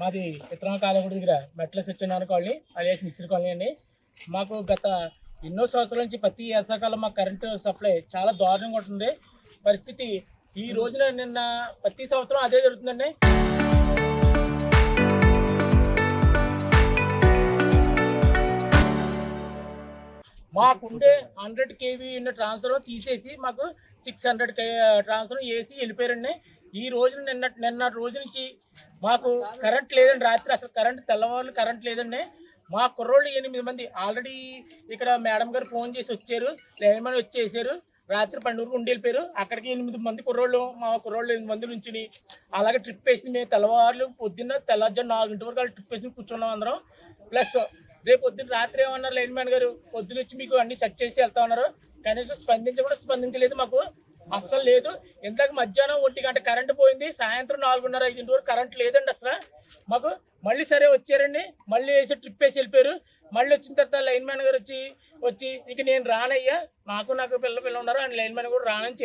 మాది విత్తనాల కాలేజీ దగ్గర మెట్ల Satyanarayana colony alias mixer colony అండి. మాకు గత ఎన్నో సంవత్సరాల నుంచి ప్రతి వేసవకాలం మాకు కరెంటు సప్లై చాలా దారుణంగా ఉంటుంది పరిస్థితి. ఈ రోజున నిన్న ప్రతి సంవత్సరం అదే జరుగుతుందండి. మాకుండే 100 kV ఉన్న ట్రాన్స్ఫర్ తీసేసి మాకు 600 ట్రాన్స్ఫర్ వేసి వెళ్ళిపోయారండి. ఈ రోజు నిన్న రోజు నుంచి మాకు కరెంట్ లేదండి. రాత్రి అసలు తెల్లవారులు కరెంట్ లేదండి. మా కుర్రోళ్ళు 8 మంది ఆల్రెడీ ఇక్కడ మేడం గారు ఫోన్ చేసి వచ్చారు, లైన్మెన్ వచ్చేసారు. రాత్రి 12 ఉండి వెళ్ళిపోయారు. అక్కడికి 8 మంది కుర్రోళ్ళు, మా కుర్రోళ్ళు 8 మంది నుంచి అలాగే ట్రిప్ వేసింది. మేము తెల్లవారులు పొద్దున్న తెల్లవారుజాము 4 గంటల వరకు ట్రిప్ వేసి కూర్చున్నాం అందరం. ప్లస్ రేపు పొద్దున్న రాత్రి ఏమన్నారు లైన్మెన్ గారు, పొద్దున్న వచ్చి మీకు అన్ని సెట్ చేసి వెళ్తా ఉన్నారు. కనీసం స్పందించలేదు మాకు అస్సలు లేదు. ఇందాక మధ్యాహ్నం 1 గంట కరెంట్ పోయింది, సాయంత్రం 4:30, 5 వరకు కరెంట్ లేదండి అసలు మాకు. మళ్ళీ సరే వచ్చారండి, మళ్ళీ వేసి ట్రిప్ వేసి వెళ్ళిపోయారు. మళ్ళీ వచ్చిన తర్వాత లైన్మెన్ గారు వచ్చి ఇక నేను రానయ్యా, నాకు పిల్ల ఉన్నారు అని లైన్మెన్ కూడా రానని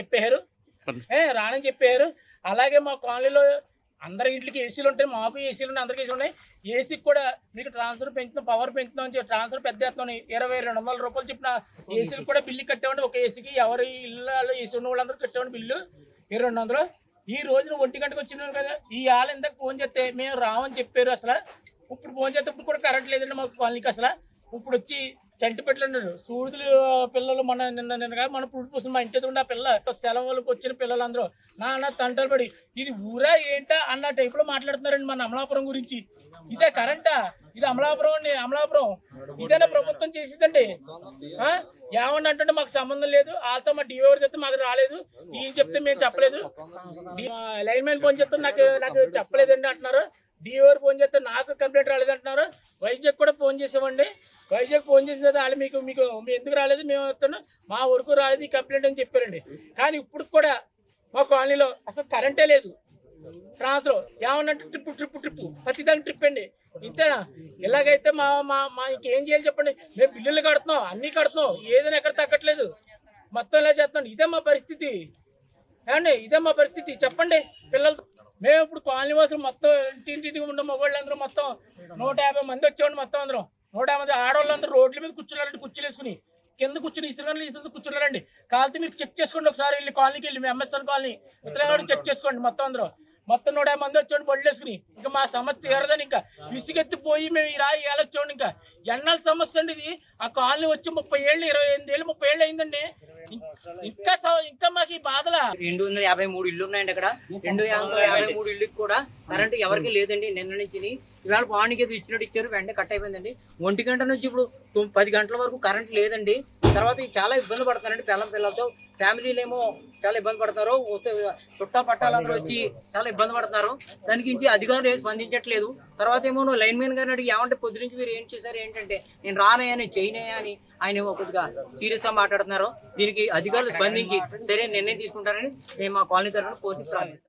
చెప్పారు. అలాగే మా కాలనీలో అందరి ఇంటికి ఏసీలు ఉంటాయి, మాకు ఏసీలు ఉన్నాయి, అందరికి ఏసీలు ఉన్నాయి. ఏసీకి కూడా మీకు ట్రాన్స్ఫర్ పెంచుతాం, పవర్ పెంచుతాం అని చెప్పి ట్రాన్స్ఫర్ పెద్ద ఎత్తున 20-200 రూపాయలు చెప్పిన ఏసీలు కూడా బిల్లు కట్టామండి. ఒక ఏసీకి ఎవరి ఇళ్ళలో ఏసీ ఉన్న వాళ్ళందరూ కట్టామండి బిల్లు 2200. ఈ రోజున 1 గంటకు వచ్చినాం కదా, ఈ ఆళ్ళ ఇందాక ఫోన్ చేస్తే మేము రామని చెప్పారు. అసలు ఇప్పుడు ఫోన్ చేస్తే ఇప్పుడు కూడా కరెంట్ లేదండి మాకు కాలనీకి. అసలు ఇప్పుడు వచ్చి చంటి పెట్టలు ఉన్నారు సూదులు పిల్లలు. మన పురుడు పూసిన మా ఇంటి ఉండే ఆ పిల్ల సెలవులకు వచ్చిన పిల్లలందరూ నాన్న తంటలు పడి ఇది ఊరా ఏంటా అన్న టైపులో మాట్లాడుతున్నారండి మన అమలాపురం గురించి. ఇదే కరెంటా? ఇది అమలాపురం అండి, అమలాపురం ఇదేనా ప్రభుత్వం చేసిందండి? ఏమన్నా అంటే మాకు సంబంధం లేదు, వాళ్ళతో మా డిఓ చెప్తే మాకు రాలేదు, ఈయన చెప్తే మేము చెప్పలేదు, లైన్మెన్ ఫోన్ చెప్తే నాకు చెప్పలేదండి అంటున్నారు. డిఓ ఫోన్ చేస్తే నాకు కంప్లైంట్ రాలేదంటున్నారు. వైజాగ్ కూడా ఫోన్ చేసామండి. వైజాగ్ ఫోన్ చేసిన తర్వాత వాళ్ళు మీకు ఎందుకు రాలేదు, మేము వస్తాను మా వరకు రాలేదు ఈ కంప్లైంట్ అని చెప్పారండి. కానీ ఇప్పుడు కూడా మా కాలనీలో అసలు కరెంటే లేదు. ట్రాన్స్ఫర్ ఏమన్నట్టు ట్రిప్ ప్రతిదానికి ట్రిప్ అండి. ఇంతేనా? ఇలాగైతే మా ఇంకేం చేయాలి చెప్పండి. మేము బిల్లులు కడుతున్నాం, అన్నీ కడుతున్నాం, ఏదైనా ఎక్కడ తగ్గట్లేదు, మొత్తం ఇలా చేస్తున్నాం. ఇదే మా పరిస్థితి ఏమండి, ఇదే మా పరిస్థితి చెప్పండి. పిల్లలతో మేము ఇప్పుడు కాలనీ వాసులు మొత్తం ఇంటింటికి ఉన్న మగవాళ్ళందరూ మొత్తం 150 మంది వచ్చేవాడి. మొత్తం అందరం 150 మంది ఆడవాళ్ళందరూ రోడ్ల మీద కూర్చున్నారండి, కుర్చీలు వేసుకుని కింద కూర్చుని ఇసురు కూర్చున్నారండి. కాలితే మీరు చెక్ చేసుకోండి ఒకసారి వెళ్ళి కాలనీకి వెళ్ళి, మీ ఎంఎస్ఎన్ కాలనీ ఉత్తరాఖండ్ చెక్ చేసుకోండి. మొత్తం 150 మంది వచ్చేవాడి బళ్ళు వేసుకుని. ఇంకా మా సమస్య తీరదని ఇంకా విసిగెత్తిపోయి మేము ఈ రాయి ఏలొచ్చేవాడి. ఇంకా ఎన్నాళ్ళ సమస్య అండి ఇది. ఆ కాలనీ వచ్చి 30 ఏళ్ళు 28 ఏళ్ళు 30 ఏళ్ళు అయిందండి. ఇంకా మాకు ఈ బాధల 253 ఇల్లు ఉన్నాయండి అక్కడ. 253 ఇళ్ళకి కూడా కరెంట్ ఎవరికి లేదండి నిన్న నుంచి. ఇవాళ మార్నింగ్ ఏదో ఇచ్చినట్టు ఇచ్చారు, వెంటనే కట్ అయిపోయిందండి. 1 గంట నుంచి ఇప్పుడు 10 గంటల వరకు కరెంట్ లేదండి. తర్వాత చాలా ఇబ్బంది పడుతున్నారండి పిల్లలతో. ఫ్యామిలీలు ఏమో చాలా ఇబ్బంది పడతారు, చుట్టా పట్టాలందరూ వచ్చి చాలా ఇబ్బంది పడుతున్నారు. దానికి అధికారులు ఏం స్పందించట్లేదు. తర్వాత ఏమో లైన్మెన్ గారిని అడిగి ఏమంటే పొద్దు నుంచి మీరు ఏం చేశారు ఏంటంటే నేను రానయ్యా నేను చేయనయ్యా అని ఆయన కొద్దిగా సీరియస్ గా మాట్లాడుతున్నారు. దీనికి అధికారులు స్పందించి సరే నిర్ణయం తీసుకుంటారని మేము మా కాలనీ తరఫున కోర్టుకి ప్రార్థిస్తాం.